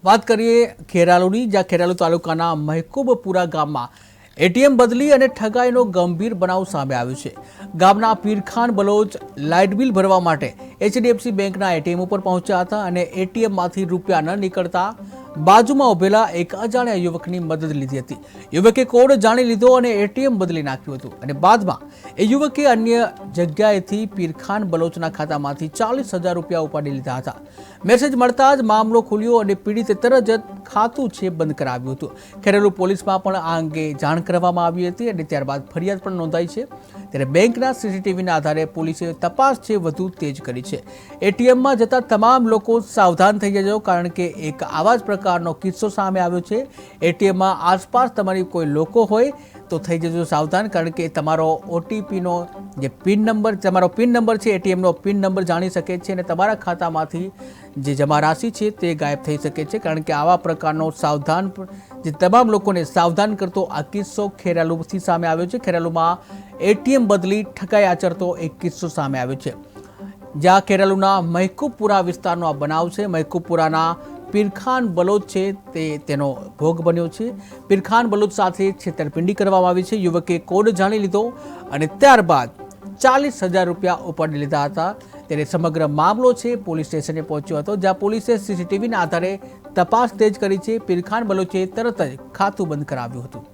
વાત કરીએ ખેરાલુની, જ્યાં ખેરાલુ તાલુકાના મહેકૂબપુરા ગામમાં એટીએમ બદલી અને ઠગાઈનો ગંભીર બનાવ સામે આવ્યો છે। ગામના પીરખાન બલોચ લાઇટ બિલ ભરવા માટે એચડીએફસી બેંકના એટીએમ ઉપર પહોંચ્યા હતા અને એટીએમમાંથી રૂપિયા ન નીકળતા બાજુમાં ઉભેલા એક અજાણ્યા યુવકની મદદ લીધી હતી। યુવકે કોડ જાણી લીધો અને એટીએમ બદલી નાખ્યું હતું અને બાદમાં એ યુવકે અન્ય જગ્યાએથી પીરખાન બલોચના ખાતામાંથી 40,000 રૂપિયા ઉપાડી લીધા હતા। મેસેજ મળતા જ મામલો ખુલ્યો અને પીડિતે તરત જ ખાતું છે બંધ કરાવ્યું હતું। ખેરાલુ પોલીસમાં પણ આ અંગે જાણ કરવામાં આવી હતી અને ત્યારબાદ ફરિયાદ પણ નોંધાઈ છે। ત્યારે બેંકના સીસીટીવીના આધારે પોલીસે તપાસ છે વધુ તેજ કરી છે। એટીએમમાં જતા તમામ લોકો સાવધાન થઈ જજો, કારણ કે એક આવા જ પ્રકારનો કિસ્સો સામે આવ્યો છે। એટીએમમાં આસપાસ તમારી કોઈ લોકો હોય તો થઈ જજો સાવધાન, કારણ કે તમારો ઓટીપીનો જે પિન નંબર છે, એટીએમનો પિન નંબર જાણી શકે છે અને તમારા ખાતામાંથી જે જમા રાશિ છે તે ગાયબ થઈ શકે છે। કારણ કે આવા પ્રકારનો જે તમામ લોકોને સાવધાન કરતો આ કિસ્સો ખેરાલુથી સામે આવ્યો છે। ખેરાલુમાં એટીએમ બદલી ઠગાઈ આચરતો એક કિસ્સો સામે આવ્યો છે, જ્યાં ખેરાલુના મહેકૂબપુરા વિસ્તારનો આ બનાવ છે। મહેકૂબપુરાના પીરખાન બલોચ છે તેનો ભોગ બન્યો છે। પીરખાન બલોચ સાથે છેતરપિંડી કરવામાં આવી છે। યુવકે કોડ જાણી લીધો અને ત્યારબાદ 40,000 રૂપિયા ઉપાડી લીધા હતા। ત્યારે સમગ્ર મામલો છે પોલીસ સ્ટેશને પહોંચ્યો હતો, જ્યાં પોલીસે સીસીટીવીના આધારે તપાસ તેજ કરી છે। પીરખાન બલોચે તરત જ ખાતું બંધ કરાવ્યું હતું।